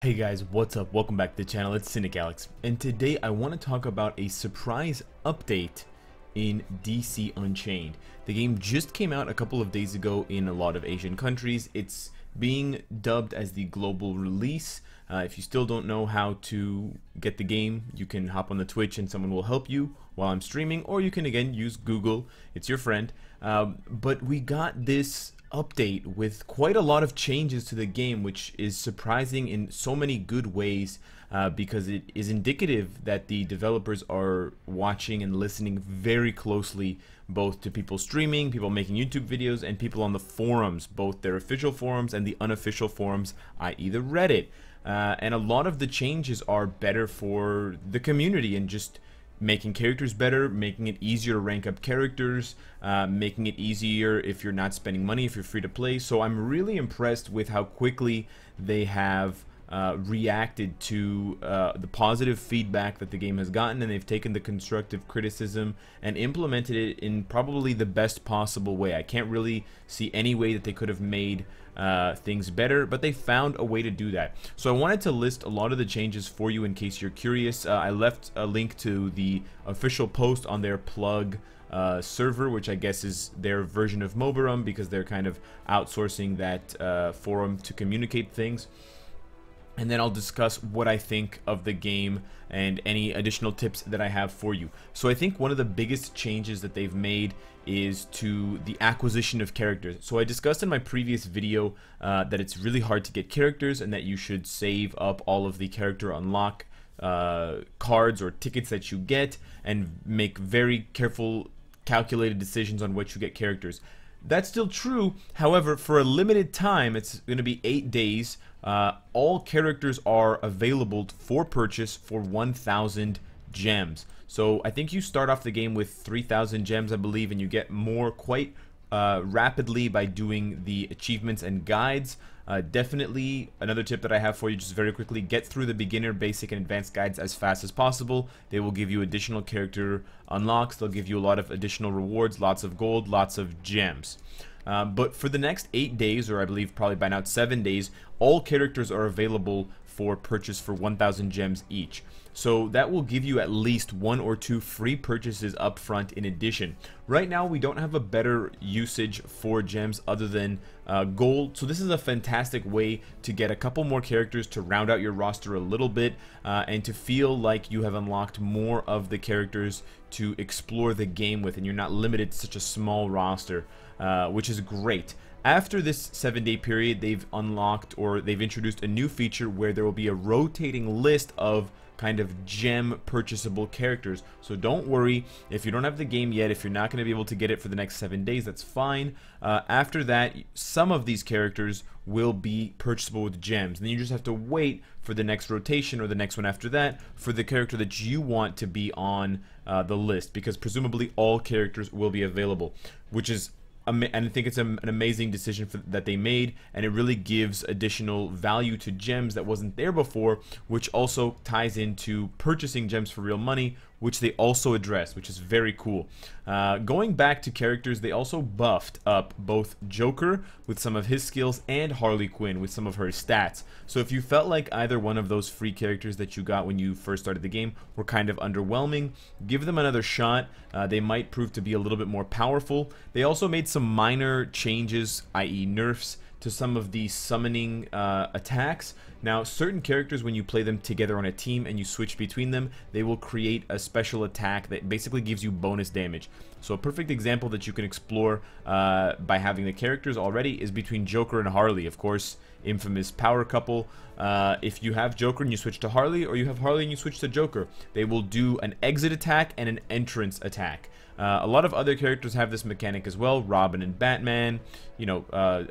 Hey guys, what's up? Welcome back to the channel. It's Cynicalex, and today I want to talk about a surprise update in DC Unchained. The game just came out a couple of days ago in a lot of Asian countries. It's being dubbed as the global release. If you still don't know how to get the game, you can hop on the Twitch and someone will help you while I'm streaming, or you can again use Google. It's your friend. But we got this update with quite a lot of changes to the game, which is surprising in so many good ways, because it is indicative that the developers are watching and listening very closely both to people streaming, people making YouTube videos, and people on the forums, both their official forums and the unofficial forums, i.e. the Reddit. And a lot of the changes are better for the community and just making characters better, making it easier to rank up characters, making it easier if you're not spending money, if you're free to play. So I'm really impressed with how quickly they have reacted to the positive feedback that the game has gotten, and they've taken the constructive criticism and implemented it in probably the best possible way. I can't really see any way that they could have made things better, but they found a way to do that. So I wanted to list a lot of the changes for you in case you're curious. I left a link to the official post on their plug server, which I guess is their version of Mobirum, because they're kind of outsourcing that forum to communicate things. And then I'll discuss what I think of the game and any additional tips that I have for you. So I think one of the biggest changes that they've made is to the acquisition of characters. So I discussed in my previous video that it's really hard to get characters, and that you should save up all of the character unlock cards or tickets that you get and make very careful, calculated decisions on which you get characters. That's still true. However, for a limited time, it's going to be 8 days. All characters are available for purchase for 1,000 gems. So I think you start off the game with 3,000 gems, I believe, and you get more quite rapidly by doing the achievements and guides. Definitely another tip that I have for you, just very quickly: get through the beginner, basic, and advanced guides as fast as possible. They will give you additional character unlocks. They'll give you a lot of additional rewards, lots of gold, lots of gems. But for the next 8 days, or I believe probably by now 7 days, all characters are available for purchase for 1,000 gems each. So that will give you at least 1 or 2 free purchases up front in addition. Right now we don't have a better usage for gems other than gold, so this is a fantastic way to get a couple more characters to round out your roster a little bit, and to feel like you have unlocked more of the characters to explore the game with, and you're not limited to such a small roster, which is great. After this 7-day period, they've unlocked, or they've introduced a new feature where there will be a rotating list of kind of gem purchasable characters. So don't worry if you don't have the game yet, if you're not going to be able to get it for the next 7 days, that's fine. After that, some of these characters will be purchasable with gems, and then you just have to wait for the next rotation or the next one after that for the character that you want to be on the list, because presumably all characters will be available, which is, and I think it's an amazing decision that they made, and it really gives additional value to gems that wasn't there before, which also ties into purchasing gems for real money, which they also address, which is very cool. Going back to characters, they also buffed up both Joker with some of his skills and Harley Quinn with some of her stats. So if you felt like either one of those free characters that you got when you first started the game were kind of underwhelming, give them another shot. They might prove to be a little bit more powerful. They also made some minor changes, i.e. nerfs, to some of the summoning attacks. Now, certain characters, when you play them together on a team and you switch between them, they will create a special attack that basically gives you bonus damage. So a perfect example that you can explore by having the characters already is between Joker and Harley. Of course, infamous power couple. If you have Joker and you switch to Harley, or you have Harley and you switch to Joker, they will do an exit attack and an entrance attack. A lot of other characters have this mechanic as well. Robin and Batman, you know,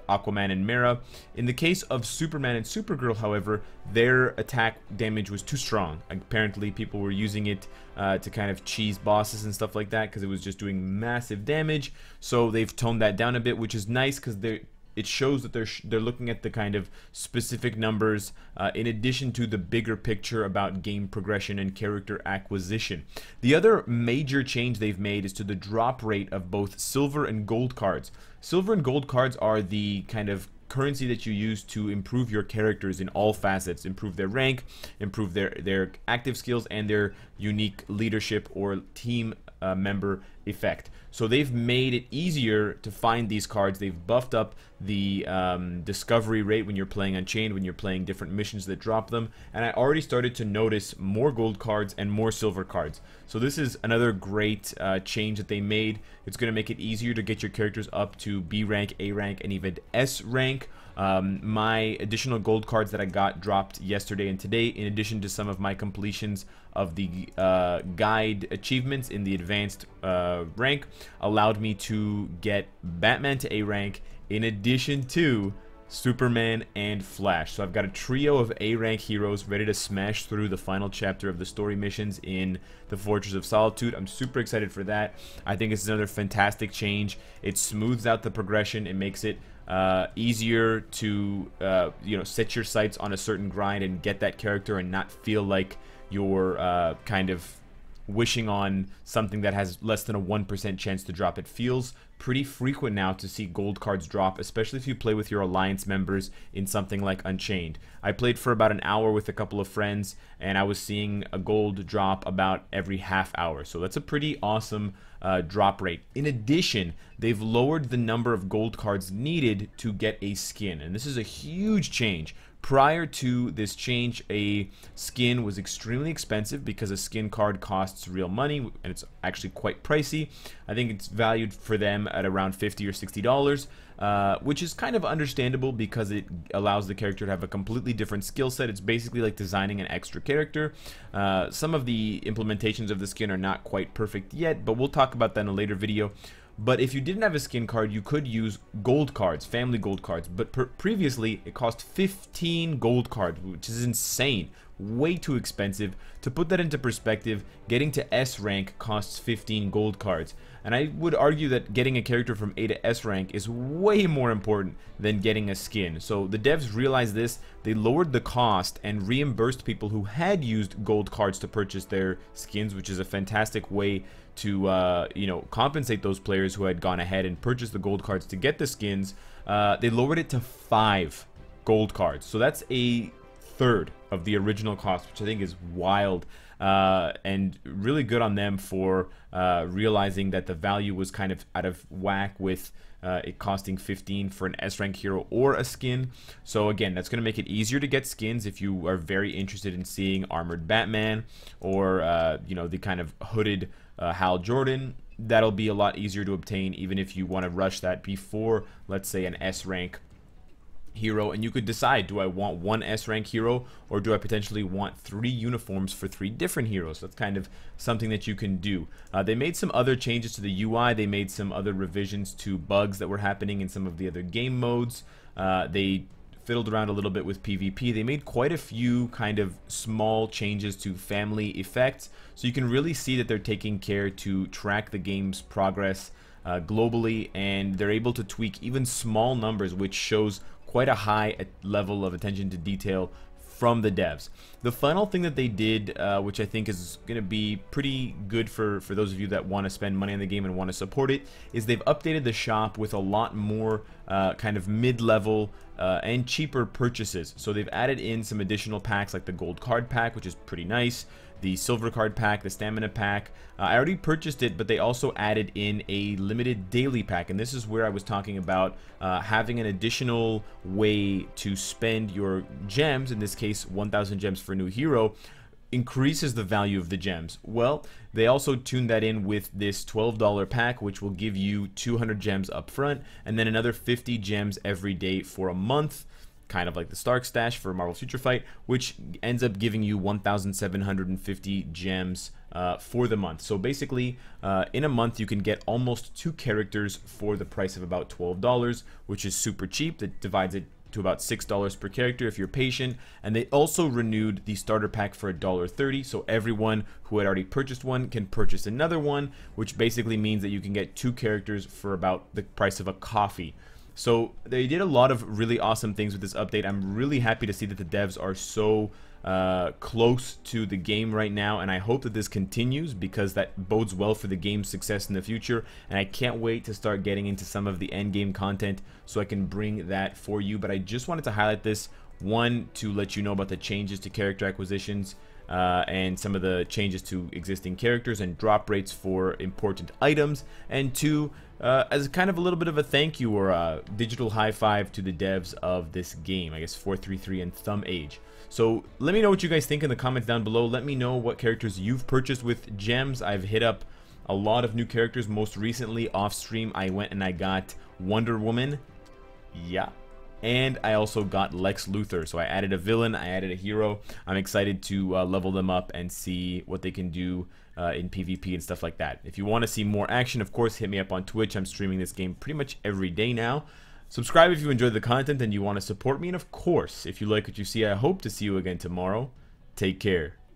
Aquaman and Mera. In the case of Superman and Supergirl, however, their attack damage was too strong. Apparently people were using it to kind of cheese bosses and stuff like that, because it was just doing massive damage. So they've toned that down a bit, which is nice, because it shows that they're looking at the kind of specific numbers in addition to the bigger picture about game progression and character acquisition. The other major change they've made is to the drop rate of both silver and gold cards. Silver and gold cards are the kind of currency that you use to improve your characters in all facets, improve their rank, improve their active skills, and their unique leadership or team member effect. So they've made it easier to find these cards. They've buffed up the discovery rate when you're playing Unchained, when you're playing different missions that drop them, and I already started to notice more gold cards and more silver cards. So this is another great change that they made. It's going to make it easier to get your characters up to B rank, A rank, and even S rank. My additional gold cards that I got dropped yesterday and today, in addition to some of my completions of the guide achievements in the advanced rank, allowed me to get Batman to A rank in addition to Superman and Flash. So I've got a trio of A rank heroes ready to smash through the final chapter of the story missions in the Fortress of Solitude. I'm super excited for that. I think it's another fantastic change. It smooths out the progression. It makes it easier to set your sights on a certain grind and get that character and not feel like you're kind of wishing on something that has less than a 1% chance to drop. It feels pretty frequent now to see gold cards drop, especially if you play with your alliance members in something like Unchained. I played for about an hour with a couple of friends, and I was seeing a gold drop about every half hour. So that's a pretty awesome drop rate. In addition, they've lowered the number of gold cards needed to get a skin, and this is a huge change. Prior to this change, a skin was extremely expensive because a skin card costs real money, and it's actually quite pricey. I think it's valued for them at around $50 or $60, which is kind of understandable because it allows the character to have a completely different skill set. It's basically like designing an extra character. Some of the implementations of the skin are not quite perfect yet, but we'll talk about that in a later video. But if you didn't have a skin card, you could use gold cards, family gold cards. But previously, it cost 15 gold cards, which is insane. Way too expensive. To put that into perspective, getting to S rank costs 15 gold cards. And I would argue that getting a character from A to S rank is way more important than getting a skin. So the devs realized this. They lowered the cost and reimbursed people who had used gold cards to purchase their skins, which is a fantastic way to compensate those players who had gone ahead and purchased the gold cards to get the skins. They lowered it to 5 gold cards, so that's a third of the original cost, which I think is wild, and really good on them for realizing that the value was kind of out of whack with it costing 15 for an S rank hero or a skin. So again, that's going to make it easier to get skins if you are very interested in seeing armored Batman or the kind of hooded Hal Jordan. That'll be a lot easier to obtain, even if you want to rush that before, let's say, an S rank hero. And you could decide, do I want one S rank hero, or do I potentially want 3 uniforms for 3 different heroes? That's kind of something that you can do. They made some other changes to the UI. They made some other revisions to bugs that were happening in some of the other game modes. They fiddled around a little bit with PvP. They made quite a few kind of small changes to family effects, so you can really see that they're taking care to track the game's progress globally, and they're able to tweak even small numbers, which shows quite a high level of attention to detail from the devs. The final thing that they did, which I think is going to be pretty good for those of you that want to spend money on the game and want to support it, is they've updated the shop with a lot more kind of mid-level and cheaper purchases. So they've added in some additional packs like the gold card pack, which is pretty nice, the silver card pack, the stamina pack. I already purchased it, but they also added in a limited daily pack, and this is where I was talking about having an additional way to spend your gems. In this case, 1,000 gems for a new hero increases the value of the gems. Well, they also tuned that in with this $12 pack, which will give you 200 gems up front and then another 50 gems every day for a month, kind of like the Stark stash for Marvel Future Fight, which ends up giving you 1,750 gems for the month. So basically, in a month, you can get almost 2 characters for the price of about $12, which is super cheap. That divides it to about $6 per character if you're patient. And they also renewed the starter pack for $1.30, so everyone who had already purchased one can purchase another one, which basically means that you can get 2 characters for about the price of a coffee. So they did a lot of really awesome things with this update. I'm really happy to see that the devs are so close to the game right now, and I hope that this continues because that bodes well for the game's success in the future. And I can't wait to start getting into some of the end game content so I can bring that for you. But I just wanted to highlight this, one, to let you know about the changes to character acquisitions and some of the changes to existing characters and drop rates for important items, and two, as kind of a little bit of a thank you or a digital high five to the devs of this game, I guess 433 and Thumb Age. So let me know what you guys think in the comments down below. Let me know what characters you've purchased with gems. I've hit up a lot of new characters. Most recently off stream I went and I got Wonder Woman, yeah, and I also got Lex Luthor. So I added a villain, I added a hero. I'm excited to level them up and see what they can do in PvP and stuff like that. If you want to see more action, of course, hit me up on Twitch. I'm streaming this game pretty much every day now. Subscribe if you enjoyed the content and you want to support me. And of course, if you like what you see, I hope to see you again tomorrow. Take care.